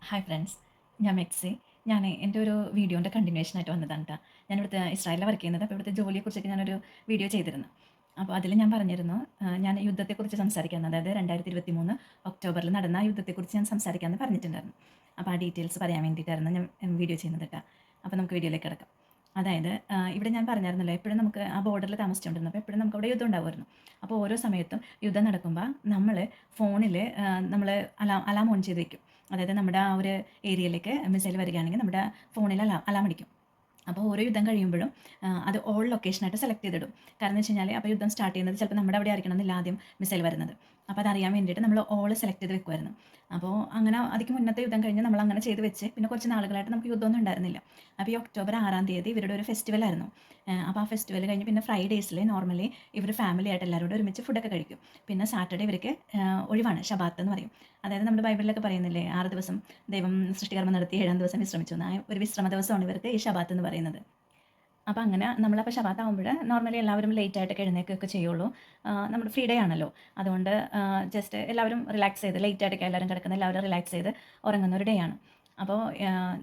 Hi friends, ഞാൻ മെക്സി. ഞാൻ എൻ്റെ ഒരു വീഡിയോൻ്റെ കണ്ടിന്യൂഷനായിട്ട് വന്നതാണ് കേട്ടോ. ഞാനിവിടുത്തെ ഇസ്രായേലിൽ വർക്ക് ചെയ്യുന്നത്. അപ്പോൾ ഇവിടുത്തെ ജോലിയെക്കുറിച്ചൊക്കെ ഞാനൊരു വീഡിയോ ചെയ്തിരുന്നു. അപ്പോൾ അതിൽ ഞാൻ പറഞ്ഞിരുന്നു, ഞാൻ യുദ്ധത്തെക്കുറിച്ച് സംസാരിക്കാമെന്ന്. അതായത് 2023 ഒക്ടോബറിൽ നടന്ന യുദ്ധത്തെക്കുറിച്ച് ഞാൻ സംസാരിക്കാമെന്ന് പറഞ്ഞിട്ടുണ്ടായിരുന്നു. അപ്പോൾ ആ ഡീറ്റെയിൽസ് പറയാൻ വേണ്ടിയിട്ടായിരുന്നു ഞാൻ വീഡിയോ ചെയ്യുന്നത് കേട്ടോ. അപ്പോൾ നമുക്ക് വീഡിയോയിലേക്ക് കിടക്കാം. അതായത് ഇവിടെ ഞാൻ പറഞ്ഞായിരുന്നല്ലോ, എപ്പോഴും നമുക്ക് ആ ബോർഡറിൽ താമസിച്ചുകൊണ്ടിരുന്നു. അപ്പോൾ എപ്പോഴും നമുക്ക് അവിടെ യുദ്ധം ഉണ്ടാവുമായിരുന്നു. അപ്പോൾ ഓരോ സമയത്തും യുദ്ധം നടക്കുമ്പോൾ നമ്മൾ ഫോണിൽ നമ്മൾ അലാം ഓൺ ചെയ്ത് വയ്ക്കും. അതായത് നമ്മുടെ ആ ഒരു ഏരിയയിലേക്ക് മിസൈൽ വരികയാണെങ്കിൽ നമ്മുടെ ഫോണിൽ അലാം അടിക്കും. അപ്പോൾ ഓരോ യുദ്ധം കഴിയുമ്പോഴും അത് ഓൾ ലൊക്കേഷനായിട്ട് സെലക്ട് ചെയ്തിടും. കാരണം എന്ന് വെച്ച് കഴിഞ്ഞാൽ അപ്പോൾ യുദ്ധം സ്റ്റാർട്ട് ചെയ്യുന്നത് ചിലപ്പോൾ നമ്മുടെ അവിടെ ആയിരിക്കണം എന്നില്ല ആദ്യം മിസൈൽ വരുന്നത്. അപ്പോൾ അതറിയാൻ വേണ്ടിയിട്ട് നമ്മൾ ഓൾ സെലക്ട് ചെയ്ത് വെക്കുമായിരുന്നു. അപ്പോൾ അങ്ങനെ അതിക്ക് മുന്നത്തെ യുദ്ധം കഴിഞ്ഞ് നമ്മൾ അങ്ങനെ ചെയ്ത് വെച്ച് പിന്നെ കുറച്ച് നാളുകളായിട്ട് നമുക്ക് യുദ്ധമൊന്നും ഉണ്ടായിരുന്നില്ല. അപ്പോൾ ഈ ഒക്ടോബർ 6-ാം തീയതി ഇവരുടെ ഒരു ഫെസ്റ്റിവൽ ആയിരുന്നു. അപ്പോൾ ആ ഫെസ്റ്റിവൽ കഴിഞ്ഞ് പിന്നെ ഫ്രൈഡേയ്സിൽ നോർമലി ഇവർ ഫാമിലി ആയിട്ട് എല്ലാവരും കൂടെ ഒരുമിച്ച് ഫുഡൊക്കെ കഴിക്കും. പിന്നെ സാറ്റർഡേ ഇവർക്ക് ഒഴിവാണ്, ശബാത്ത് എന്ന് പറയും. അതായത് നമ്മുടെ ബൈബിളിലൊക്കെ പറയുന്നില്ലേ, 6 ദിവസം ദൈവം സൃഷ്ടികർമ്മം നടത്തി 7-ാം ദിവസം വിശ്രമിച്ചു എന്ന്. ആ ഒരു വിശ്രമ ദിവസമാണ് ഇവർക്ക് ഈ ശബാത്ത് എന്ന് പറയുന്നത്. അപ്പോൾ അങ്ങനെ നമ്മളപ്പോൾ ശബാത്ത് ആകുമ്പോൾ നോർമലി എല്ലാവരും ലേറ്റ് ആയിട്ടൊക്കെ എഴുന്നേൽക്കുകയൊക്കെ ചെയ്യുള്ളൂ. നമ്മുടെ ഫ്രീ ഡേ ആണല്ലോ, അതുകൊണ്ട് ജസ്റ്റ് എല്ലാവരും റിലാക്സ് ചെയ്ത് ലേറ്റ് ആയിട്ടൊക്കെ എല്ലാവരും കിടക്കുന്ന എല്ലാവരും റിലാക്സ് ചെയ്ത് ഉറങ്ങുന്ന ഒരു ഡേ ആണ്. അപ്പോൾ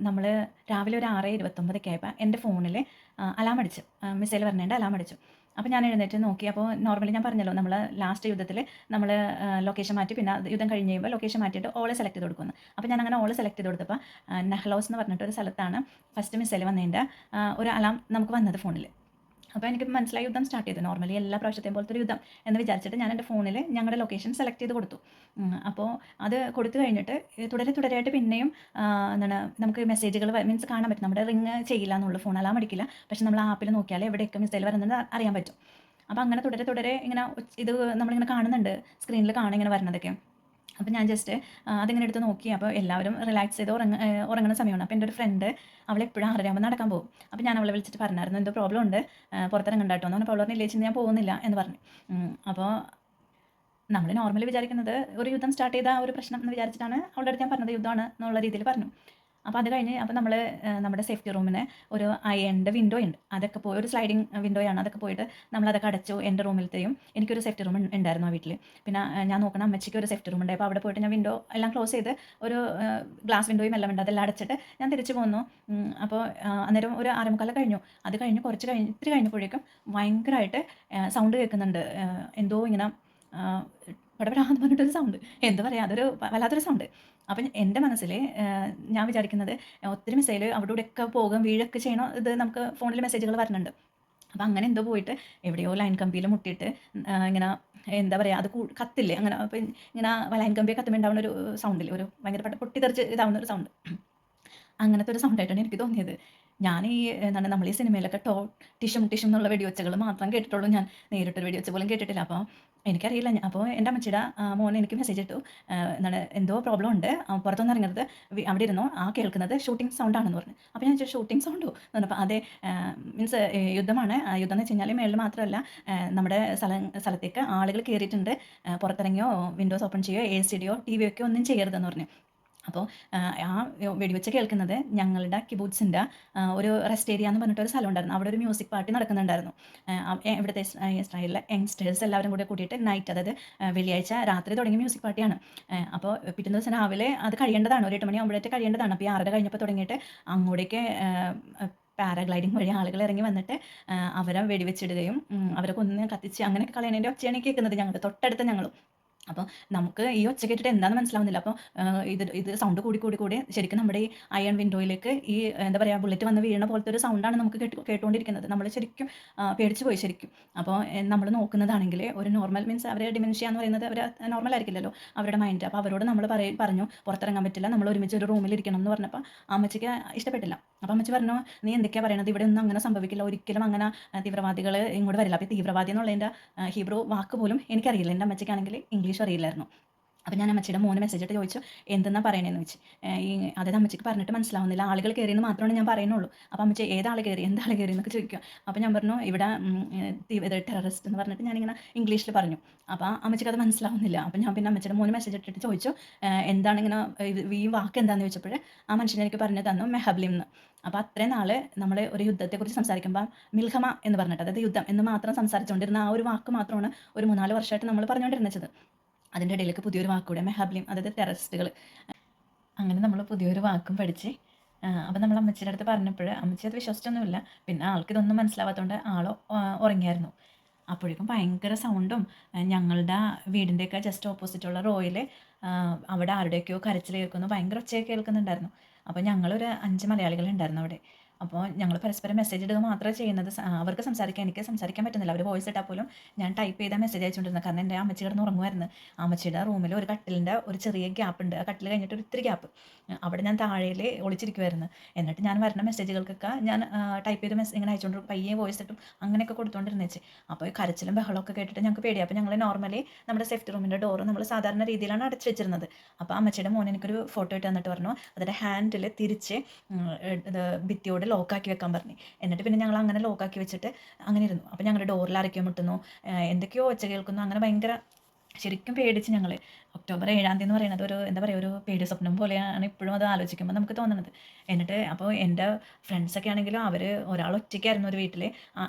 നമ്മൾ രാവിലെ ഒരു 6:29 ആയപ്പോൾ എൻ്റെ ഫോണിൽ അലാം അടിച്ചു, മിസൈൽ പറഞ്ഞതിൻ്റെ അലാം അടിച്ചു. അപ്പോൾ ഞാൻ എഴുന്നേറ്റ് നോക്കി. അപ്പോൾ നോർമലി ഞാൻ പറഞ്ഞല്ലോ, നമ്മൾ ലാസ്റ്റ് യുദ്ധത്തിൽ നമ്മൾ ലൊക്കേഷൻ മാറ്റി, പിന്നെ യുദ്ധം കഴിഞ്ഞ് കഴിയുമ്പോൾ ലൊക്കേഷൻ മാറ്റിയിട്ട് ഓളെ സെലക്ട് ചെയ്ത് കൊടുക്കുന്നു. അപ്പോൾ ഞാൻ അങ്ങനെ ഓളെ സെലക്ട് ചെയ്ത് കൊടുത്തപ്പോൾ നഹ്ലോസ് എന്ന് പറഞ്ഞിട്ട് ഒരു സ്ഥലത്താണ് ഫസ്റ്റ് മിസൈൽ വന്നതിൻ്റെ ഒരു അലാം നമുക്ക് വന്നത് ഫോണിൽ. അപ്പോൾ എനിക്ക് മനസ്സിലായി യുദ്ധം സ്റ്റാർട്ട് ചെയ്തു. നോർമലി എല്ലാ പ്രാവശ്യത്തെയും പോലത്തെ ഒരു യുദ്ധം എന്ന് വിചാരിച്ചിട്ട് ഞാൻ എൻ്റെ ഫോണിൽ ഞങ്ങളുടെ ലൊക്കേഷൻ സെലക്ട് ചെയ്ത് കൊടുത്തു. അപ്പോൾ അത് കൊടുത്തു കഴിഞ്ഞിട്ട് തുടരെയായിട്ട് പിന്നെയും എന്താണ് നമുക്ക് മെസ്സേജുകൾ മീൻസ് കാണാൻ പറ്റും. നമ്മുടെ റിങ് ചെയ്യില്ല എന്നുള്ളൂ, ഫോൺ അലാം അടിക്കില്ല. പക്ഷെ നമ്മൾ ആപ്പിൽ നോക്കിയാൽ എവിടെയൊക്കെ മിസൈൽ വരുന്നത് അറിയാൻ പറ്റും. അപ്പോൾ അങ്ങനെ തുടരെ ഇങ്ങനെ ഇത് നമ്മളിങ്ങനെ കാണുന്നുണ്ട്, സ്ക്രീനിൽ കാണും ഇങ്ങനെ വരുന്നതൊക്കെ. അപ്പോൾ ഞാൻ ജസ്റ്റ് അതിങ്ങനെ എടുത്ത് നോക്കി. അപ്പോൾ എല്ലാവരും റിലാക്സ് ചെയ്ത് ഉറങ്ങുന്ന സമയമാണ്. അപ്പോൾ എൻ്റെ ഒരു ഫ്രണ്ട് അവളെപ്പോഴും 6:30 നടക്കാൻ പോകും. അപ്പോൾ ഞാൻ അവളെ വിളിച്ചിട്ട് പറഞ്ഞായിരുന്നു, എന്തോ പ്രോബ്ലം ഉണ്ട്, പുറത്തിറങ്ങണ്ട കേട്ടോ എന്ന് പറഞ്ഞപ്പോൾ അവൾ പറഞ്ഞു, ഇല്ലേച്ച് ഞാൻ പോകുന്നില്ല എന്ന് പറഞ്ഞു. അപ്പോൾ നമ്മൾ നോർമലി വിചാരിക്കുന്നത് ഒരു യുദ്ധം സ്റ്റാർട്ട് ചെയ്ത ഒരു പ്രശ്നം എന്ന് വിചാരിച്ചിട്ടാണ് അവളുടെ അടുത്ത് ഞാൻ പറഞ്ഞത് യുദ്ധമാണ് എന്നുള്ള രീതിയിൽ പറഞ്ഞു. അപ്പോൾ അത് കഴിഞ്ഞ് അപ്പോൾ നമ്മൾ നമ്മുടെ സേഫ്റ്റി റൂമിന് ഒരു അയണിൻ്റെ വിൻഡോ ഉണ്ട്. അതൊക്കെ പോയി ഒരു സ്ലൈഡിങ് വിൻഡോയാണ്. അതൊക്കെ പോയിട്ട് നമ്മളതൊക്കെ അടച്ചു. എൻ്റെ റൂമിലത്തെയും എനിക്കൊരു സേഫ്റ്റി റൂം ഉണ്ടായിരുന്നു ആ വീട്ടിൽ. പിന്നെ ഞാൻ നോക്കണം അമ്മച്ചിക്ക് ഒരു സേഫ്റ്റി റൂം ഉണ്ട്. അപ്പോൾ അവിടെ പോയിട്ട് ഞാൻ വിൻഡോ എല്ലാം ക്ലോസ് ചെയ്ത് ഒരു ഗ്ലാസ് വിൻഡോയും എല്ലാം ഉണ്ട്, അതെല്ലാം അടച്ചിട്ട് ഞാൻ തിരിച്ചു പോന്നു. അപ്പോൾ അന്നേരം ഒരു 6:45 കഴിഞ്ഞു. അത് കഴിഞ്ഞ് ഇത്തിരി കഴിഞ്ഞപ്പോഴേക്കും ഭയങ്കരമായിട്ട് സൗണ്ട് കേൾക്കുന്നുണ്ട്. എന്തോ ഇങ്ങനെ പടപടാന്ന് പറഞ്ഞിട്ടൊരു സൗണ്ട്, എന്താ പറയുക, അതൊരു വല്ലാത്തൊരു സൗണ്ട്. അപ്പം എൻ്റെ മനസ്സിൽ ഞാൻ വിചാരിക്കുന്നത് ഒത്തിരി മിസൈൽ അവിടെ ഇവിടെയൊക്കെ പോകും, വീഴൊക്കെ ചെയ്യണോ, ഇത് നമുക്ക് ഫോണിൽ മെസ്സേജുകൾ വരുന്നുണ്ട്. അപ്പം അങ്ങനെ എന്തോ പോയിട്ട് എവിടെയോ ലൈൻ കമ്പിയിൽ മുട്ടിയിട്ട് ഇങ്ങനെ എന്താ പറയുക, അത് കത്തില്ലേ അങ്ങനെ. അപ്പം ഇങ്ങനെ ലൈൻ കമ്പിയെ കത്തുമ്പോൾ ഉണ്ടാവുന്ന ഒരു സൗണ്ടിൽ ഒരു ഭയങ്കര പൊട്ടിത്തെറിച്ച് ഇതാവുന്ന ഒരു സൗണ്ട്, അങ്ങനത്തെ ഒരു സൗണ്ടായിട്ടാണ് എനിക്ക് തോന്നിയത്. ഞാൻ ഈ എന്താണ് നമ്മൾ ഈ സിനിമയിലൊക്കെ ടിഷും എന്നുള്ള വെടിവെച്ചകൾ മാത്രം കേട്ടിട്ടുള്ളൂ. ഞാൻ നേരിട്ടൊരു വെടിവെച്ച പോലും കേട്ടിട്ടില്ല. അപ്പോൾ എനിക്കറിയില്ല. അപ്പോൾ എൻ്റെ അമ്മച്ചിയുടെ മോൻ എനിക്ക് മെസ്സേജ് ഇട്ടു, എന്താണ് എന്തോ പ്രോബ്ലം ഉണ്ട്, പുറത്തൊന്നും ഇറങ്ങരുത്, അവിടെ ഇരുന്നോ, ആ കേൾക്കുന്നത് ഷൂട്ടിംഗ് സൗണ്ടാണെന്ന് പറഞ്ഞു. അപ്പോൾ ഞാൻ ചോദിച്ചു, ഷൂട്ടിംഗ് സൗണ്ടോ എന്ന് പറഞ്ഞപ്പോൾ അതെ, മീൻസ് യുദ്ധമാണ്. യുദ്ധം എന്ന് വെച്ച് കഴിഞ്ഞാൽ മേളിൽ മാത്രമല്ല, നമ്മുടെ സ്ഥലത്തേക്ക് ആളുകൾ കയറിയിട്ടുണ്ട്, പുറത്തിറങ്ങിയോ വിൻഡോസ് ഓപ്പൺ ചെയ്യോ AC ഇടുകയോ TV വെക്കുകയോ ഒന്നും ചെയ്യരുതെന്ന് പറഞ്ഞു. അപ്പോൾ ആ വെടിവെച്ച് കേൾക്കുന്നത് ഞങ്ങളുടെ കിബൂട്ട്സിൻ്റെ ഒരു റെസ്റ്റ് ഏരിയ എന്ന് പറഞ്ഞിട്ടൊരു സ്ഥലം ഉണ്ടായിരുന്നു. അവിടെ ഒരു മ്യൂസിക് പാർട്ടി നടക്കുന്നുണ്ടായിരുന്നു. ഇവിടുത്തെ ഇസ്രായേലിലെ യങ്സ്റ്റേഴ്സ് എല്ലാവരും കൂടെ കൂട്ടിയിട്ട് നൈറ്റ്, അതായത് വെള്ളിയാഴ്ച രാത്രി തുടങ്ങിയ മ്യൂസിക് പാർട്ടിയാണ്. അപ്പോൾ പിറ്റേ ദിവസം രാവിലെ അത് കഴിയേണ്ടതാണ്, ഒരു 8 മണിയാകുമ്പോഴേക്ക് കഴിയേണ്ടതാണ്. അപ്പോൾ ഈ 6:30 കഴിഞ്ഞപ്പോൾ തുടങ്ങിയിട്ട് അങ്ങോട്ടേക്ക് പാരാഗ്ലൈഡിങ് വഴി ആളുകൾ ഇറങ്ങി വന്നിട്ട് അവരെ വെടിവെച്ചിടുകയും അവരെ കൊന്ന് കത്തിച്ച് അങ്ങനെയൊക്കെ കളയണതിൻ്റെ ഒച്ചയാണ് കേൾക്കുന്നത് ഞങ്ങളുടെ തൊട്ടടുത്ത് ഞങ്ങളും. അപ്പോൾ നമുക്ക് ഈ ഒച്ച കേട്ടിട്ട് എന്താണെന്ന് മനസ്സിലാവുന്നില്ല. അപ്പോൾ ഇത് സൗണ്ട് കൂടി ശരിക്കും നമ്മുടെ ഈ അയൺ വിൻഡോയിലേക്ക് ഈ എന്താ പറയുക, ബുള്ളറ്റ് വന്ന് വീഴുന്ന പോലത്തെ ഒരു സൗണ്ടാണ് നമുക്ക് കേട്ടുകൊണ്ടിരിക്കുന്നത്. നമ്മൾ ശരിക്കും പേടിച്ചു പോയി ശരിക്കും. അപ്പോൾ നമ്മൾ നോക്കുന്നതാണെങ്കിൽ ഒരു നോർമൽ മീൻസ് അവരെ ഡിമെൻഷ്യ എന്ന് പറയുന്നത് അവർ നോർമൽ ആയിരിക്കില്ലല്ലോ അവരുടെ മൈൻഡ്. അപ്പോൾ അവരോട് നമ്മൾ പറഞ്ഞു പുറത്തിറങ്ങാൻ പറ്റില്ല, നമ്മൾ ഒരുമിച്ച് ഒരു റൂമിൽ ഇരിക്കണം എന്ന് പറഞ്ഞപ്പോൾ അമ്മച്ചിക്ക് ഇഷ്ടപ്പെട്ടില്ല. അപ്പോൾ അമ്മച്ചി പറഞ്ഞു, നീ എന്തൊക്കെയാണ് പറയുന്നത്, ഇവിടെ ഒന്നും അങ്ങനെ സംഭവിക്കില്ല, ഒരിക്കലും അങ്ങനെ തീവ്രവാദികൾ ഇങ്ങോട്ട് വരില്ല. അപ്പോൾ തീവ്രവാദി എന്നുള്ളതിൻ്റെ ഹീബ്രു വാക്ക് പോലും എനിക്കറിയില്ല. എൻ്റെ അമ്മച്ചിക്കാണെങ്കിൽ ഇംഗ്ലീഷ് അറിയില്ലായിരുന്നു. അപ്പോൾ ഞാൻ അമ്മച്ചിയുടെ മോന് മെസ്സേജ് ഇട്ട് ചോദിച്ചു, എന്തെന്നാ പറയണേന്ന് വെച്ച്. അതായത് അമ്മച്ചിക്ക് പറഞ്ഞിട്ട് മനസ്സിലാവുന്നില്ല, ആളുകൾ കയറിയെന്ന് മാത്രമാണ് ഞാൻ പറയുന്നുള്ളൂ. അപ്പോൾ അമ്മച്ചി ഏതാൾ കയറി എന്നൊക്കെ ചോദിക്കുക. അപ്പോൾ ഞാൻ പറഞ്ഞു, ഇവിടെ ടെററിസ്റ്റ് എന്ന് പറഞ്ഞിട്ട് ഞാനിങ്ങനെ ഇംഗ്ലീഷിൽ പറഞ്ഞു. അപ്പോൾ അമ്മച്ചിക്ക് അത് മനസ്സിലാവുന്നില്ല. അപ്പോൾ ഞാൻ പിന്നെ അമ്മച്ചിയുടെ മോന് മെസ്സേജ് ഇട്ടിട്ട് ചോദിച്ചു, എന്താണ് ഇങ്ങനെ ഈ വാക്ക് എന്താണെന്ന് ചോദിച്ചപ്പോൾ ആ മനുഷ്യൻ എനിക്ക് പറഞ്ഞു തന്നു മെഹബ്ലിം എന്ന്. അപ്പോൾ അത്രയും നാൾ നമ്മൾ ഒരു യുദ്ധത്തെക്കുറിച്ച് സംസാരിക്കുമ്പോൾ മിൽഹമ എന്ന് പറഞ്ഞിട്ട്, അതായത് യുദ്ധം എന്ന് മാത്രം സംസാരിച്ചുകൊണ്ടിരുന്ന ആ ഒരു വാക്ക് മാത്രമാണ് ഒരു 3-4 വർഷമായിട്ട് നമ്മൾ പറഞ്ഞുകൊണ്ടിരുന്നത്. അതിൻ്റെ ഇടയിലേക്ക് പുതിയൊരു വാക്കുകൂടെ മെഹബ്ലിം, അതായത് ടെററിസ്റ്റുകൾ. അങ്ങനെ നമ്മൾ പുതിയൊരു വാക്കും പഠിച്ച് അപ്പം നമ്മൾ അമ്മച്ചിയുടെ അടുത്ത് പറഞ്ഞപ്പോൾ അമ്മച്ചി അത് വിശ്വസിച്ചൊന്നുമില്ല. പിന്നെ ആൾക്കിതൊന്നും മനസ്സിലാവാത്തതുകൊണ്ട് ആൾ ഉറങ്ങിയായിരുന്നു. അപ്പോഴേക്കും ഭയങ്കര സൗണ്ടും ഞങ്ങളുടെ വീടിൻ്റെയൊക്കെ ജസ്റ്റ് ഓപ്പോസിറ്റുള്ള റോയിൽ അവിടെ ആരുടെയൊക്കെയോ കരച്ചിൽ കേൾക്കുന്നു, ഭയങ്കര ഒച്ചയൊക്കെ കേൾക്കുന്നുണ്ടായിരുന്നു. അപ്പോൾ ഞങ്ങളൊരു 5 മലയാളികളുണ്ടായിരുന്നു അവിടെ. അപ്പോൾ ഞങ്ങൾ പരസ്പരം മെസ്സേജ് ഇടുക മാത്രമേ ചെയ്യുന്നത്. അവർക്ക് സംസാരിക്കാൻ, എനിക്ക് സംസാരിക്കാൻ പറ്റുന്നില്ല. അവർ വോയിസ് ഇട്ടാൽ പോലും ഞാൻ ടൈപ്പ് ചെയ്താൽ മെസ്സേജ് അയച്ചുകൊണ്ടിരുന്നത്. കാരണം എൻ്റെ അമ്മച്ചി കിടന്ന് ഉറങ്ങുമായിരുന്നു. അമ്മച്ചിയുടെ റൂമിൽ ഒരു കട്ടിലിൻ്റെ ഒരു ചെറിയ ഗ്യാപ്പ് ഉണ്ട്. ആ കട്ടിൽ കഴിഞ്ഞിട്ട് ഒരു ഇത്തിരി ഗ്യാപ്പ്. അവിടെ ഞാൻ താഴേൽ ഒളിച്ചിരിക്കുമായിരുന്നു. എന്നിട്ട് ഞാൻ വരുന്ന മെസ്സേജുകൾക്കൊക്കെ ഞാൻ ടൈപ്പ് ചെയ്ത് ഇങ്ങനെ അയച്ചുകൊണ്ട് പയ്യെ വോയിസ് ഇട്ടും അങ്ങനെയൊക്കെ കൊടുത്തുകൊണ്ടിരുന്നേച്ച്. അപ്പോൾ ഈ കരച്ചിലും ബഹളമൊക്കെ കേട്ടിട്ട് ഞങ്ങൾക്ക് പേടിയായി. അപ്പോൾ ഞങ്ങൾ നോർമലി നമ്മുടെ സേഫ്റ്റി റൂമിൻ്റെ ഡോറ് നമ്മൾ സാധാരണ രീതിയിലാണ് അടച്ചു വെച്ചിരുന്നത്. അപ്പോൾ അമ്മച്ചിയുടെ മോൻ എനിക്കൊരു ഫോട്ടോ ഇട്ട് തന്നിട്ട് പറഞ്ഞു അതിൻ്റെ ഹാൻഡിൽ തിരിച്ച് ഇത് ഭിത്തിയോട് ലോക്കാക്കി വെക്കാൻ പറഞ്ഞു. എന്നിട്ട് പിന്നെ ഞങ്ങൾ അങ്ങനെ ലോക്കാക്കി വെച്ചിട്ട് അങ്ങനെ ഇരുന്നു. അപ്പോൾ ഞങ്ങളുടെ ഡോറിൽ ആരൊക്കെയോ മുട്ടുന്നു, എന്തൊക്കെയോ ഒച്ച കേൾക്കുന്നു. അങ്ങനെ ഭയങ്കര ശരിക്കും പേടിച്ച് ഞങ്ങൾ. ഒക്ടോബർ 7 എന്ന് പറയുന്നത് ഒരു എന്താ പറയുക, ഒരു പേടി സ്വപ്നം പോലെയാണ് ഇപ്പോഴും അത് ആലോചിക്കുമ്പോൾ നമുക്ക് തോന്നുന്നത്. എന്നിട്ട് അപ്പോൾ എൻ്റെ ഫ്രണ്ട്സൊക്കെ ആണെങ്കിലും അവർ ഒരാൾ ഒറ്റയ്ക്കായിരുന്നു ഒരു വീട്ടിൽ.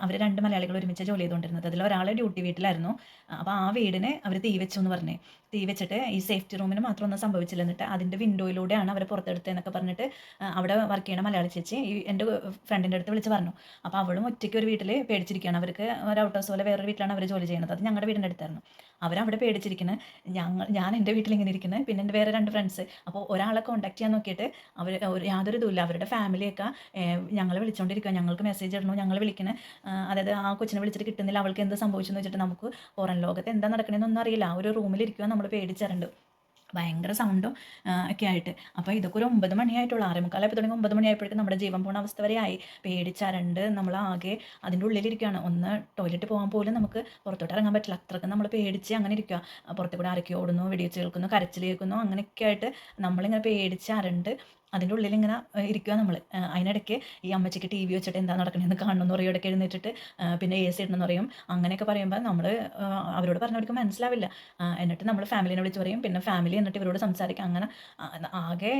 അവർ 2 മലയാളികൾ ഒരുമിച്ച് ജോലി ചെയ്തുകൊണ്ടിരുന്നത്. അതിൽ ഒരാൾ ഡ്യൂട്ടി വീട്ടിലായിരുന്നു. അപ്പോൾ ആ വീടിന് അവർ തീ വെച്ചു എന്ന് പറഞ്ഞേ. തീ വെച്ചിട്ട് ഈ സേഫ്റ്റി റൂമിന് മാത്രം ഒന്നും സംഭവിച്ചില്ല. എന്നിട്ട് അതിൻ്റെ വിൻഡോയിലൂടെയാണ് അവർ പുറത്തെടുത്തതെന്നൊക്കെ പറഞ്ഞിട്ട് അവിടെ വർക്ക് ചെയ്യണ മലയാളി ചേച്ചി ഈ എൻ്റെ ഫ്രണ്ടിൻ്റെ അടുത്ത് വിളിച്ച് പറഞ്ഞു. അപ്പോൾ അവളും ഒറ്റയ്ക്ക് ഒരു വീട്ടിൽ പേടിച്ചിരിക്കുകയാണ്. അവർക്ക് ഒരു ഔട്ട് ഹൗസ് പോലെ വേറൊരു വീട്ടിലാണ് അവർ ജോലി ചെയ്യുന്നത്. അത് ഞങ്ങളുടെ വീടിൻ്റെ അടുത്തായിരുന്നു. അവരവിടെ പേടിച്ചിരിക്കുന്നത്. ഞാൻ എൻ്റെ വീട്ടിൽ ഇങ്ങനെ ഇരിക്കുന്നത്, പിന്നെ എൻ്റെ വേറെ 2 ഫ്രണ്ട്സ്. അപ്പോൾ ഒരാളെ കോൺടാക്ട് ചെയ്യാൻ നോക്കിയിട്ട് അവർ യാതൊരു ഇതുമില്ല. അവരുടെ ഫാമിലിയൊക്കെ ഞങ്ങളെ വിളിച്ചുകൊണ്ടിരിക്കുക, ഞങ്ങൾക്ക് മെസ്സേജ് ഇടണോ, ഞങ്ങൾ വിളിക്കണേ, അതായത് ആ കൊച്ചിനെ വിളിച്ചിട്ട് കിട്ടുന്നില്ല, അവൾക്ക് എന്ത് സംഭവിച്ചു എന്ന് വെച്ചിട്ട് നമുക്ക് പുറം ലോകത്ത് എന്താ നടക്കണമെന്നൊന്നും അറിയില്ല. ആ ഒരു റൂമിലിരിക്കുക, നമ്മൾ പേടിച്ചിട്ടുണ്ട്. ഭയങ്കര സൗണ്ടും ഒക്കെ ആയിട്ട്. അപ്പോൾ ഇതൊക്കെ ഒരു 9 മണിയായിട്ടുള്ളൂ. 6:45 തുടങ്ങി 9 മണിയായപ്പോഴേക്കും നമ്മുടെ ജീവൻ പോണ അവസ്ഥ വരെ ആയി. പേടിച്ചരണ്ട് നമ്മളാകെ അതിൻ്റെ ഉള്ളിലിരിക്കുകയാണ്. ഒന്ന് ടോയ്ലറ്റ് പോകാൻ പോലും നമുക്ക് പുറത്തോട്ട് ഇറങ്ങാൻ പറ്റില്ല. അത്രയ്ക്ക് നമ്മൾ പേടിച്ച് അങ്ങനെ ഇരിക്കുക. പുറത്ത് കൂടെ ആരൊക്കെ ഓടുന്നു, വെടിവെച്ച് കേൾക്കുന്നു, കരച്ചിൽ കേൾക്കുന്നു, അങ്ങനെയൊക്കെ ആയിട്ട് നമ്മളിങ്ങനെ പേടിച്ച് അരണ്ട് അതിൻ്റെ ഉള്ളിലിങ്ങനെ ഇരിക്കുക നമ്മൾ. അതിനിടയ്ക്ക് ഈ അമ്മച്ചിക്ക് ടി വി വെച്ചിട്ട് എന്താ നടക്കണമെന്ന് കാണണമെന്ന് പറയും. ഇടയ്ക്ക് എഴുന്നേറ്റിട്ട് പിന്നെ എ സി ഇടണമെന്ന് പറയും. അങ്ങനെയൊക്കെ പറയുമ്പോൾ നമ്മൾ അവരോട് പറഞ്ഞവർക്ക് മനസ്സിലാവില്ല. എന്നിട്ട് നമ്മൾ ഫാമിലിനെ വിളിച്ച് പറയും. പിന്നെ ഫാമിലി എന്നിട്ട് ഇവരോട് സംസാരിക്കും. അങ്ങനെ ആകെ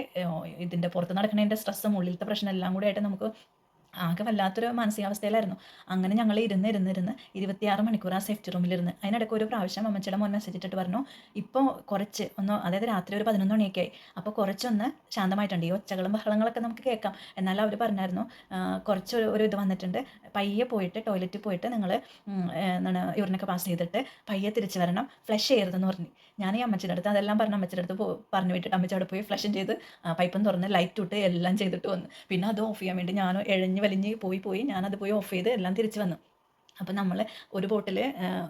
ഇതിൻ്റെ പുറത്ത് നടക്കുന്നതിൻ്റെ സ്ട്രെസ്സും ഉള്ളിലത്തെ പ്രശ്നം എല്ലാം കൂടി ആയിട്ട് നമുക്ക് ആകെ വല്ലാത്തൊരു മാനസികാവസ്ഥയിലായിരുന്നു. അങ്ങനെ ഞങ്ങൾ ഇരുന്ന് 26 മണിക്കൂർ ആ സേഫ്റ്റി റൂമിലിരുന്ന്. അതിനിടയ്ക്ക് ഒരു പ്രാവശ്യം അമ്മച്ചിയുടെ മോൻ മെസ്സേജ് ഇട്ടിട്ട് പറഞ്ഞു, ഇപ്പോൾ കുറച്ച് ഒന്ന്, അതായത് രാത്രി ഒരു 11 മണിയൊക്കെ ആയി, അപ്പോൾ കുറച്ചൊന്ന് ശാന്തമായിട്ടുണ്ട്. ഈ ഒച്ചകളും ബഹളങ്ങളൊക്കെ നമുക്ക് കേൾക്കാം. എന്നാലും അവർ പറഞ്ഞായിരുന്നു കുറച്ച് ഒരു ഇത് വന്നിട്ടുണ്ട്, പയ്യെ പോയിട്ട് ടോയ്ലറ്റിൽ പോയിട്ട് നിങ്ങൾ എന്താണ് യൂറിനൊക്കെ പാസ് ചെയ്തിട്ട് പയ്യെ തിരിച്ച് വരണം, ഫ്ലഷ് ചെയ്യരുതെന്ന് പറഞ്ഞു. ഞാൻ ഈ അമ്മച്ചിയുടെ അടുത്ത് അതെല്ലാം പറഞ്ഞ് അമ്മച്ചിയുടെ അടുത്ത് പറഞ്ഞു വിട്ടിട്ട് അമ്മച്ചി അവിടെ പോയി ഫ്ലഷും ചെയ്ത് പൈപ്പും തുറന്ന് ലൈറ്റ് ഇട്ട് എല്ലാം ചെയ്തിട്ട് വന്നു. പിന്നെ അത് ഓഫ് ചെയ്യാൻ വേണ്ടി ഞാൻ വലിഞ്ഞ് പോയി ഞാനത് പോയി ഓഫ് ചെയ്ത് എല്ലാം തിരിച്ച് വന്നു. അപ്പോൾ നമ്മൾ ഒരു ബോട്ടിൽ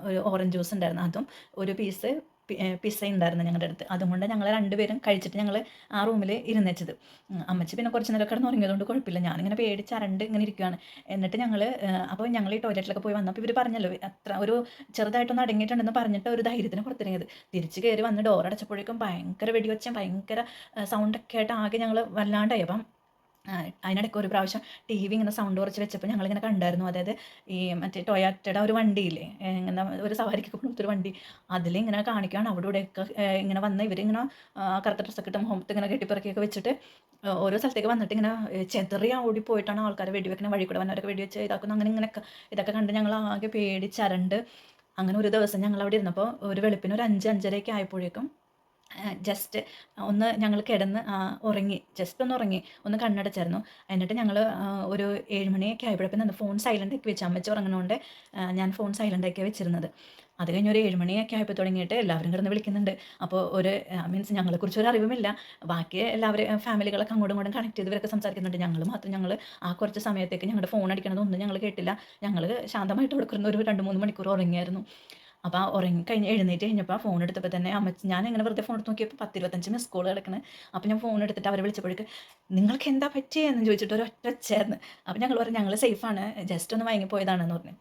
ഒരു ഓറഞ്ച് ജ്യൂസ് ഉണ്ടായിരുന്നു, അതും ഒരു പീസ് പിസ്സ ഉണ്ടായിരുന്നു ഞങ്ങളുടെ അടുത്ത്. അതുകൊണ്ട് ഞങ്ങൾ 2 പേരും കഴിച്ചിട്ട് ഞങ്ങൾ ആ റൂമിൽ ഇരുന്നേച്ചത്. അമ്മച്ചി പിന്നെ കുറച്ച് നേരം കിടന്ന് ഉറങ്ങിയതുകൊണ്ട് കുഴപ്പമില്ല. ഞാനിങ്ങനെ പേടിച്ചരണ്ട് ഇങ്ങനെ ഇരിക്കുകയാണ്. എന്നിട്ട് അപ്പോൾ ഞങ്ങൾ ഈ ടോയ്ലറ്റിലൊക്കെ പോയി വന്നപ്പോൾ ഇവർ പറഞ്ഞല്ലോ അത്ര ഒരു ചെറുതായിട്ടൊന്ന് അടങ്ങിയിട്ടുണ്ടെന്ന് പറഞ്ഞിട്ട് ഒരു ധൈര്യത്തിന് പുറത്തിറങ്ങിയത്. തിരിച്ച് കയറി വന്ന് ഡോർ അടച്ചപ്പോഴേക്കും ഭയങ്കര വെടിവെച്ചും ഭയങ്കര സൗണ്ടൊക്കെ ആയിട്ട് ആകെ ഞങ്ങൾ വല്ലാണ്ടായി. അപ്പം അതിനിടയ്ക്ക് ഒരു പ്രാവശ്യം ടി വി ഇങ്ങനെ സൗണ്ട് കുറച്ച് വെച്ചപ്പോൾ ഞങ്ങളിങ്ങനെ കണ്ടായിരുന്നു. അതായത് ഈ മറ്റേ ടൊയാറ്റയുടെ ഒരു വണ്ടിയില്ലേ, ഇങ്ങനെ ഒരു സവാരിക്കൊക്കെ കൊടുത്തൊരു വണ്ടി, അതിലിങ്ങനെ കാണിക്കുകയാണ്. അവിടെ ഇവിടെയൊക്കെ ഇങ്ങനെ വന്ന് ഇവരിങ്ങനെ കറുത്ത ഡ്രസ്സൊക്കെ ഇട്ട് മുഖത്ത് ഇങ്ങനെ കെട്ടിപ്പിറക്കിയൊക്കെ വെച്ചിട്ട് ഓരോ സ്ഥലത്തേക്ക് വന്നിട്ട് ഇങ്ങനെ ചെതറി ഓടിപ്പോയിട്ടാണ് ആൾക്കാർ വെടിവെക്കുന്ന വഴി കൂടെ വന്നവരൊക്കെ വെടിവെച്ച് ഇതാക്കുന്നു. അങ്ങനെ ഇങ്ങനെയൊക്കെ ഇതൊക്കെ കണ്ട് ഞങ്ങൾ ആകെ പേടിച്ചരണ്ട്. അങ്ങനെ ഒരു ദിവസം ഞങ്ങൾ അവിടെ ഇരുന്നപ്പോൾ ഒരു വെളുപ്പിന് ഒരു 5-5:30 ആയപ്പോഴേക്കും ജസ്റ്റ് ഒന്ന് ഞങ്ങൾ കിടന്ന് ഉറങ്ങി, ജസ്റ്റ് ഒന്ന് ഉറങ്ങി, ഒന്ന് കണ്ണടച്ചായിരുന്നു. എന്നിട്ട് ഞങ്ങൾ ഒരു 7 മണിയൊക്കെ ആയപ്പോഴേക്കും ഫോൺ സൈലൻ്റ് ആക്കി വെച്ചു. അമ്മച്ചി ഉറങ്ങണോണ്ട് ഞാൻ ഫോൺ സൈലൻ്റ് ആക്കി വെച്ചിരുന്നത്. അത് കഴിഞ്ഞ് ഒരു 7 മണിയൊക്കെ ആയപ്പോൾ തുടങ്ങിയിട്ട് എല്ലാവരും കിടന്ന് വിളിക്കുന്നുണ്ട്. അപ്പോൾ മീൻസ് ഞങ്ങളെക്കുറിച്ച് ഒരു അറിവുമില്ല. ബാക്കി എല്ലാവരും ഫാമിലികളൊക്കെ അങ്ങോട്ടും ഇങ്ങോട്ടും കണക്ട് ചെയ്ത് ഇവരൊക്കെ സംസാരിക്കുന്നുണ്ട്. ഞങ്ങൾ ആ കുറച്ച് സമയത്തേക്ക് ഞങ്ങളുടെ ഫോൺ അടിക്കണതൊന്നും ഞങ്ങൾ കേട്ടില്ല. ഞങ്ങൾ ശാന്തമായിട്ട് അവിടെ കിടന്ന് ഒരു 2-3 മണിക്കൂർ ഉറങ്ങിയായിരുന്നു. അപ്പോൾ ആ ഉറങ്ങിക്കഴിഞ്ഞ് എഴുന്നേറ്റ് കഴിഞ്ഞപ്പോൾ ഫോൺ എടുത്തപ്പോൾ തന്നെ അമ്മച്ചി, ഞാൻ ഇങ്ങനെ വെറുതെ ഫോൺ എടുത്ത് നോക്കിയപ്പോൾ 10-25 മിസ് കോൾ കിടക്കണേ. അപ്പോൾ ഞാൻ ഫോൺ എടുത്തിട്ട് അവരെ വിളിച്ചപ്പോഴേക്ക് നിങ്ങൾക്ക് എന്താ പറ്റിയെന്ന് ചോദിച്ചിട്ട് ഒരു ഒറ്റ ഒച്ചയായിരുന്നു. അപ്പോൾ ഞങ്ങൾ പറഞ്ഞു ഞങ്ങൾ സേഫാണ്, ജസ്റ്റ് ഒന്ന് മയങ്ങിപ്പോയതാണെന്ന് പറഞ്ഞു.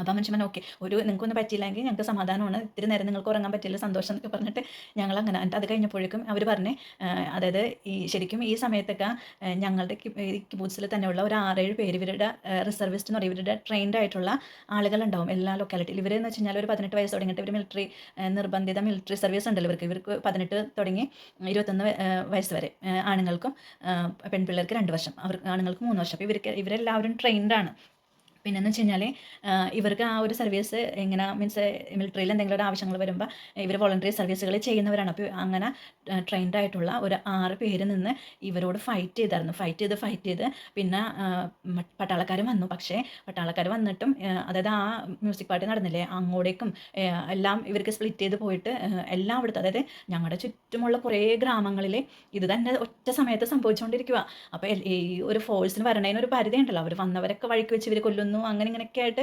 അപ്പോൾ മനുഷ്യൻ ഓക്കെ, നിങ്ങൾക്കൊന്നും പറ്റിയില്ലെങ്കിൽ ഞങ്ങൾക്ക് സമാധാനമാണ്, ഇത്തിരി നേരം നിങ്ങൾക്ക് ഉറങ്ങാൻ പറ്റില്ല, സന്തോഷം എന്നൊക്കെ പറഞ്ഞിട്ട് ഞങ്ങളങ്ങനെ. എന്നിട്ട് അത് കഴിഞ്ഞപ്പോഴേക്കും അവർ പറഞ്ഞ് അതായത് ശരിക്കും ഈ സമയത്തൊക്കെ ഞങ്ങളുടെ കിബൂട്സിൽ തന്നെയുള്ള ഒരു 6-7 പേര് ഇവരുടെ റിസർവിസ്റ്റ് എന്ന് പറയും, ഇവരുടെ ട്രെയിൻഡ് ആയിട്ടുള്ള ആളുകളുണ്ടാവും എല്ലാ ലൊക്കാലിറ്റിയിൽ. ഇവരെന്ന് വെച്ച് കഴിഞ്ഞാൽ ഒരു 18 വയസ്സ് തുടങ്ങിയിട്ട് ഇവർ മിലിറ്ററി നിർബന്ധിത മിലിറ്ററി സർവീസ് ഉണ്ടല്ലോ ഇവർക്ക് 18 തുടങ്ങി 21 വയസ്സ് വരെ ആണുങ്ങൾക്കും പെൺപിള്ളേർക്ക് 2 വർഷം, ആണുങ്ങൾക്ക് 3 വർഷം. അപ്പോൾ ഇവരെല്ലാവരും ട്രെയിൻഡാണ്. പിന്നെന്ന് വെച്ച് കഴിഞ്ഞാൽ ഇവർക്ക് ആ ഒരു സർവീസ് എങ്ങനെ മീൻസ് മിലിറ്ററിയിൽ എന്തെങ്കിലും ഒരു ആവശ്യങ്ങൾ വരുമ്പോൾ ഇവർ വോളണ്ടറി സർവീസുകൾ ചെയ്യുന്നവരാണ്. അപ്പോൾ അങ്ങനെ ട്രെയിൻഡ് ആയിട്ടുള്ള ഒരു 6 പേര് നിന്ന് ഇവരോട് ഫൈറ്റ് ചെയ്തായിരുന്നു. ഫൈറ്റ് ചെയ്ത് പിന്നെ പട്ടാളക്കാർ വന്നു. പക്ഷേ പട്ടാളക്കാർ വന്നിട്ടും അതായത് ആ മ്യൂസിക് പാർട്ടി നടന്നില്ലേ അങ്ങോട്ടേക്കും എല്ലാം ഇവർക്ക് സ്പ്ലിറ്റ് ചെയ്ത് പോയിട്ട് എല്ലായിടത്തും അതായത് ഞങ്ങളുടെ ചുറ്റുമുള്ള കുറേ ഗ്രാമങ്ങളിൽ ഇത് തന്നെ ഒറ്റ സമയത്ത് സംഭവിച്ചുകൊണ്ടിരിക്കുക. അപ്പോൾ ഈ ഒരു ഫോഴ്സിന് വരണതിന് ഒരു പരിധി ഉണ്ടല്ലോ. അവർ വന്നവരൊക്കെ വഴിക്ക് വെച്ച് ഇവർ കൊല്ലുന്നു അങ്ങനെ ഇങ്ങനെയൊക്കെ ആയിട്ട്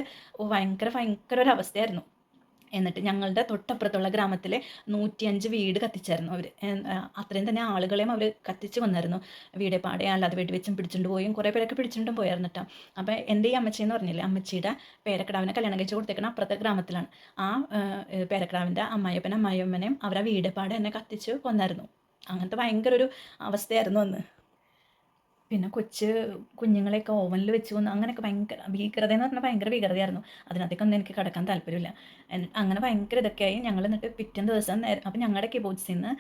ഭയങ്കര ഒരു അവസ്ഥയായിരുന്നു. എന്നിട്ട് ഞങ്ങളുടെ തൊട്ടപ്പുറത്തുള്ള ഗ്രാമത്തിൽ 105 വീട് കത്തിച്ചായിരുന്നു അവർ. അത്രയും തന്നെ ആളുകളെയും അവർ കത്തിച്ച് വന്നായിരുന്നു. വീടെ പാടെ അല്ലാതെ വീട് വെച്ചും പിടിച്ചുകൊണ്ട് പോയും കുറേ പേരൊക്കെ പിടിച്ചുകൊണ്ടും പോയായിരുന്നു കേട്ടോ. അപ്പോൾ എൻ്റെ ഈ അമ്മച്ചി എന്ന് പറഞ്ഞില്ലേ, അമ്മച്ചിയുടെ പേരക്കിടാവിനെ കല്യാണം കഴിച്ച് കൊടുത്തേക്കണ അപ്പുറത്തെ ഗ്രാമത്തിലാണ്. ആ പേരക്കിടാവിൻ്റെ അമ്മായിയപ്പനെയും അവരെ വീട് പാടെ തന്നെ കത്തിച്ച് കൊന്നായിരുന്നു. അങ്ങനത്തെ ഭയങ്കര ഒരു അവസ്ഥയായിരുന്നു അന്ന്. പിന്നെ കുഞ്ഞുങ്ങളെയൊക്കെ ഓവനിൽ വെച്ച് കൊന്ന് അങ്ങനെയൊക്കെ ഭീകരത എന്ന് പറഞ്ഞാൽ ഭയങ്കര ഭീകരതയായിരുന്നു. അതിനകത്തേക്കൊന്നും എനിക്ക് കടക്കാൻ താല്പര്യമില്ല. അങ്ങനെ ഭയങ്കര ഇതൊക്കെയായി. ഞങ്ങൾ എന്നിട്ട് പിറ്റേന്ന് ദിവസം അപ്പോൾ ഞങ്ങളുടെ കിബൂട്ട്സിൽ നിന്ന്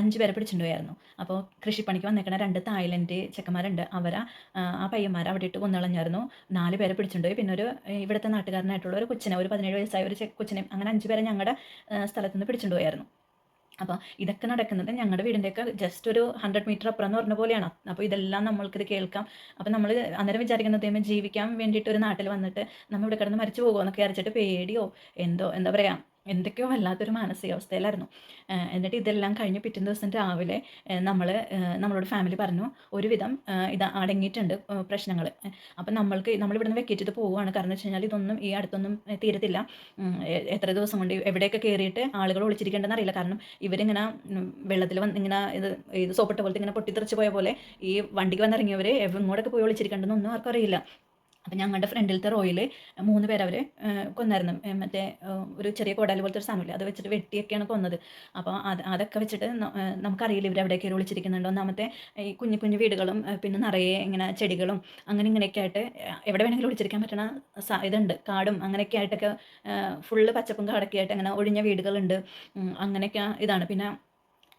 5 പേരെ പിടിച്ചുകൊണ്ട് പോയായിരുന്നു. അപ്പോൾ കൃഷിപ്പണിക്ക് വന്നേക്കണ 2 തായ്ലൻഡ് ചെക്കന്മാരുണ്ട്. ആ പയ്യന്മാരെ അവിടെ ഇട്ട് കൊന്നുകളഞ്ഞായിരുന്നു. 4 പേരെ പിടിച്ചുകൊണ്ട് പോയി. പിന്നെ ഒരു ഇവിടുത്തെ നാട്ടുകാരനായിട്ടുള്ള ഒരു കൊച്ചിനെ, ഒരു 17 വയസ്സായ ഒരു കൊച്ചിനെ, അങ്ങനെ 5 പേരെ ഞങ്ങളുടെ സ്ഥലത്ത് നിന്ന് പിടിച്ചുകൊണ്ട് പോയായിരുന്നു. അപ്പോൾ ഇതൊക്കെ നടക്കുന്നത് ഞങ്ങളുടെ വീടിൻ്റെയൊക്കെ ജസ്റ്റ് ഒരു 100 മീറ്റർ അപ്പുറം എന്ന് പറഞ്ഞ പോലെയാണ്. അപ്പോൾ ഇതെല്ലാം നമ്മൾക്കിത് കേൾക്കാം. അപ്പോൾ നമ്മൾ അന്നേരം വിചാരിക്കുന്നത് ദൈവമേ ജീവിക്കാൻ വേണ്ടിയിട്ട് ഒരു നാട്ടിൽ വന്നിട്ട് നമ്മൾ ഇവിടെ കിടന്ന് മരിച്ചു പോകുമോ എന്നൊക്കെ വിചാരിച്ചിട്ട് പേടിയോ എന്താ പറയുക എന്തൊക്കെയോ വല്ലാത്തൊരു മാനസികാവസ്ഥയിലായിരുന്നു. എന്നിട്ട് ഇതെല്ലാം കഴിഞ്ഞ് പിറ്റേ ദിവസം രാവിലെ നമ്മളോട് ഫാമിലി പറഞ്ഞു ഒരുവിധം ഇത് അടങ്ങിയിട്ടുണ്ട് പ്രശ്നങ്ങൾ. അപ്പം നമ്മളിവിടുന്ന് വെക്കേറ്റ് ചെയ്ത് പോവുകയാണ്. കാരണം വെച്ച് കഴിഞ്ഞാൽ ഇതൊന്നും ഈ അടുത്തൊന്നും തീരത്തില്ല. എത്ര ദിവസം കൊണ്ട് എവിടെയൊക്കെ കയറിയിട്ട് ആളുകൾ ഒളിച്ചിരിക്കേണ്ടെന്ന് അറിയില്ല. കാരണം ഇവരിങ്ങനെ വെള്ളത്തിൽ ഇങ്ങനെ ഇത് സോപ്പിട്ട പോലത്തെ ഇങ്ങനെ പൊട്ടിത്തെറിച്ച് പോയ പോലെ ഈ വണ്ടിക്ക് വന്നിറങ്ങിയവർ എങ്ങോട്ടൊക്കെ പോയി ഒളിച്ചിരിക്കേണ്ടെന്നൊന്നും ആർക്കും അറിയില്ല. അപ്പം ഞങ്ങളുടെ ഫ്രണ്ടിലത്തെ റോയിൽ 3 പേര് അവർ കൊന്നായിരുന്നു. മറ്റേ ഒരു ചെറിയ കോടാലി പോലത്തെ ഒരു സാധനമില്ല, അത് വെച്ചിട്ട് വെട്ടിയൊക്കെയാണ് കൊന്നത്. അപ്പോൾ അതൊക്കെ വെച്ചിട്ട് നമുക്കറിയില്ല ഇവരെവിടെ കയറി ഒളിച്ചിരിക്കുന്നുണ്ടോ. ഒന്നാമത്തെ ഈ കുഞ്ഞു വീടുകളും പിന്നെ നിറയെ ഇങ്ങനെ ചെടികളും അങ്ങനെ ഇങ്ങനെയൊക്കെ ആയിട്ട് എവിടെ വേണമെങ്കിലും ഒളിച്ചിരിക്കാൻ പറ്റണ ഇതുണ്ട്. കാടും അങ്ങനെയൊക്കെ ആയിട്ടൊക്കെ ഫുള്ള് പച്ചപ്പും കാടൊക്കെ ആയിട്ട് അങ്ങനെ ഒഴിഞ്ഞ വീടുകളുണ്ട്. അങ്ങനെയൊക്കെ ഇതാണ്. പിന്നെ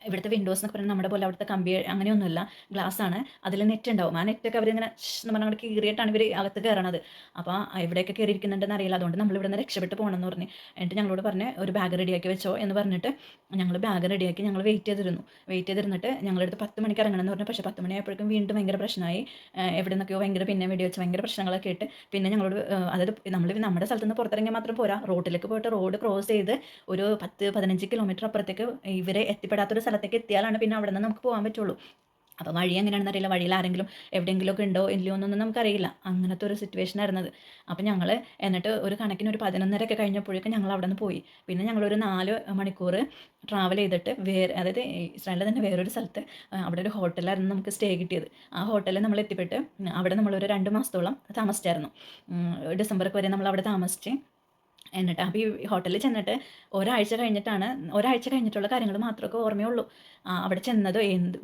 ഇവിടുത്തെ വിൻഡോസ് എന്നൊക്കെ പറഞ്ഞാൽ നമ്മുടെ പോലെ അവിടുത്തെ കമ്പി അങ്ങനെയൊന്നുമല്ല, ഗ്ലാസ്സാണ്. അതിൽ നെറ്റ് ഉണ്ടാവും. ആ നെറ്റൊക്കെ അവരിങ്ങനെ നമ്മൾ അങ്ങോട്ട് കീറിയിട്ടാണ് ഇവർ അകത്ത് കയറണത്. അപ്പോൾ എവിടെയൊക്കെ കയറിയിരിക്കുന്നുണ്ടെന്ന് അറിയില്ല. അതുകൊണ്ട് നമ്മൾ ഇവിടെ നിന്ന് രക്ഷപ്പെട്ട് പോകണം എന്ന് പറഞ്ഞ് എന്നിട്ട് ഞങ്ങളോട് പറഞ്ഞ് ഒരു ബാഗ് റെഡിയാക്കി വെച്ചോ എന്ന് പറഞ്ഞിട്ട് ഞങ്ങൾ ബാഗ് റെഡിയാക്കി ഞങ്ങൾ വെയിറ്റ് ചെയ്തിരുന്നിട്ട് ഞങ്ങളടുത്ത് 10 മണിക്ക് ഇറങ്ങണം എന്ന് പറഞ്ഞു. പക്ഷേ 10 മണിയായപ്പോഴേക്കും വീണ്ടും ഭയങ്കര പ്രശ്നമായി. എവിടെ നിന്നൊക്കെയോ പിന്നെ വെടി വെച്ച് ഭയങ്കര പ്രശ്നങ്ങളൊക്കെ ഇട്ട് പിന്നെ ഞങ്ങളോട് അതായത് നമ്മുടെ സ്ഥലത്ത് നിന്ന് പുറത്തിറങ്ങിയാൽ മാത്രം പോരാ, റോഡിലേക്ക് പോയിട്ട് റോഡ് ക്രോസ് ചെയ്ത് ഒരു 10-15 കിലോമീറ്റർ അപ്പുറത്തേക്ക് ഇവരെ എത്തിപ്പെടാത്തൊരു സ്ഥലത്തേക്ക് എത്തിയാലാണ് പിന്നെ അവിടെ നിന്ന് നമുക്ക് പോകാൻ പറ്റുള്ളൂ. അപ്പോൾ വഴി എങ്ങനെയാണെന്ന് അറിയില്ല. വഴിയിൽ ആരെങ്കിലും എവിടെയെങ്കിലുമൊക്കെ ഉണ്ടോ ഇല്ലയോ എന്നൊന്നും നമുക്കറിയില്ല. അങ്ങനത്തെ ഒരു സിറ്റുവേഷൻ ആയിരുന്നത്. അപ്പോൾ ഞങ്ങൾ എന്നിട്ട് ഒരു കണക്കിന് ഒരു 11:30 കഴിഞ്ഞപ്പോഴേക്കും ഞങ്ങൾ അവിടെ നിന്ന് പോയി. പിന്നെ ഞങ്ങളൊരു 4 മണിക്കൂർ ട്രാവൽ ചെയ്തിട്ട് അതായത് ഇസ്രായേലിൽ തന്നെ വേറൊരു സ്ഥലത്ത് അവിടെ ഒരു ഹോട്ടലായിരുന്നു നമുക്ക് സ്റ്റേ കിട്ടിയത്. ആ ഹോട്ടലിൽ നമ്മൾ എത്തിപ്പെട്ട് അവിടെ നമ്മളൊരു 2 മാസത്തോളം താമസിച്ചായിരുന്നു. ഡിസംബർക്ക് വരെ നമ്മൾ അവിടെ താമസിച്ച് എന്നിട്ട് അപ്പോൾ ഈ ഹോട്ടലിൽ ചെന്നിട്ട് ഒരാഴ്ച കഴിഞ്ഞിട്ടുള്ള കാര്യങ്ങൾ മാത്രമൊക്കെ ഓർമ്മയുള്ളൂ. അവിടെ ചെന്നത്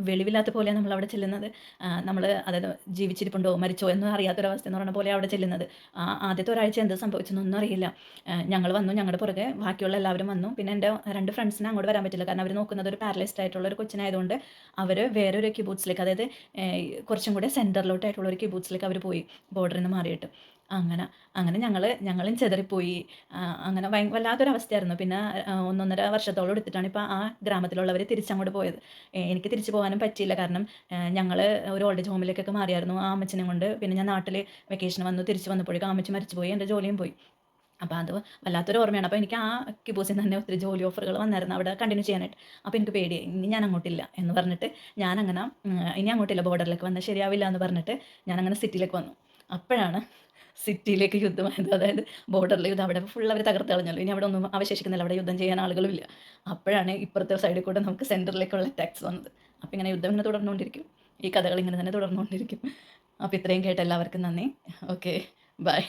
വെളിവില്ലാത്ത പോലെയാണ് നമ്മളവിടെ ചെല്ലുന്നത്. നമ്മൾ അതായത് ജീവിച്ചിരിപ്പുണ്ടോ മരിച്ചോ എന്നും അറിയാത്തൊരവസ്ഥ എന്ന് പറഞ്ഞ പോലെ അവിടെ ചെല്ലുന്നത്. ആദ്യത്തെ ഒരാഴ്ച എന്ത് സംഭവിച്ചെന്നൊന്നും അറിയില്ല. ഞങ്ങൾ വന്നു, ഞങ്ങളുടെ പുറകെ ബാക്കിയുള്ള എല്ലാവരും വന്നു. പിന്നെ എൻ്റെ 2 ഫ്രണ്ട്സിന് അങ്ങോട്ട് വരാൻ പറ്റില്ല. കാരണം അവർ നോക്കുന്നത് ഒരു പാരലൈസ്ഡ് ആയിട്ടുള്ള ഒരു കൊച്ചിനായതുകൊണ്ട് അവർ വേറൊരു കിബൂട്ട്സിലേക്ക്, അതായത് കുറച്ചും കൂടെ സെൻറ്ററിലോട്ടായിട്ടുള്ള ഒരു കിബൂട്ട്സിലേക്ക് അവർ പോയി, ബോർഡറിൽ നിന്ന് മാറിയിട്ട്. അങ്ങനെ ഞങ്ങളും ചെതറിപ്പോയി. അങ്ങനെ വല്ലാത്തൊരവസ്ഥയായിരുന്നു. പിന്നെ 1.5 വർഷത്തോളം എടുത്തിട്ടാണ് ഇപ്പോൾ ആ ഗ്രാമത്തിലുള്ളവർ തിരിച്ചങ്ങോട്ട് പോയത്. എനിക്ക് തിരിച്ചു പോകാനും പറ്റിയില്ല. കാരണം ഞങ്ങൾ ഒരു ഓൾഡ് ഏജ് ഹോമിലേക്കൊക്കെ മാറിയായിരുന്നു ആ അമ്മച്ചിനെ കൊണ്ട്. പിന്നെ ഞാൻ നാട്ടിൽ വെക്കേഷൻ വന്നു. തിരിച്ച് വന്നപ്പോഴേക്കും ആ അമ്മച്ചി മരിച്ചു പോയി, എൻ്റെ ജോലിയും പോയി. അപ്പോൾ അത് വല്ലാത്തൊരു ഓർമ്മയാണ്. അപ്പോൾ എനിക്ക് ആ കിബൂസിൽ നിന്ന് തന്നെ ഒത്തിരി ജോലി ഓഫറുകൾ വന്നായിരുന്നു അവിടെ കണ്ടിന്യൂ ചെയ്യാനായിട്ട്. അപ്പോൾ എനിക്ക് പേടിയായി, ഇനി ഞാൻ അങ്ങോട്ടില്ല എന്ന് പറഞ്ഞിട്ട് ഞാനങ്ങനെ ഇനി അങ്ങോട്ടില്ല, ബോർഡറിലേക്ക് വന്നാൽ ശരിയാവില്ല എന്ന് പറഞ്ഞിട്ട് ഞാനങ്ങനെ സിറ്റിയിലേക്ക് വന്നു. അപ്പോഴാണ് സിറ്റിയിലേക്ക് യുദ്ധമായത്. അതായത് ബോർഡറിൽ യുദ്ധം. അവിടെ ഫുൾ അവർ തകർത്ത് കളഞ്ഞല്ലോ. ഇനി അവിടെ ഒന്നും അവശേഷിക്കുന്നില്ല, അവിടെ യുദ്ധം ചെയ്യാൻ ആളുകളുമില്ല. അപ്പോഴാണ് ഇപ്പുറത്തെ സൈഡിൽ കൂടെ നമുക്ക് സെൻറ്ററിലേക്കുള്ള അറ്റാക്സ് വന്നത്. അപ്പോൾ ഇങ്ങനെ യുദ്ധം ഇങ്ങനെ തുടർന്നുകൊണ്ടിരിക്കും, ഈ കഥകൾ ഇങ്ങനെ തന്നെ തുടർന്നുകൊണ്ടിരിക്കും. അപ്പോൾ ഇത്രയും കേട്ട് എല്ലാവർക്കും നന്ദി. Okay, by.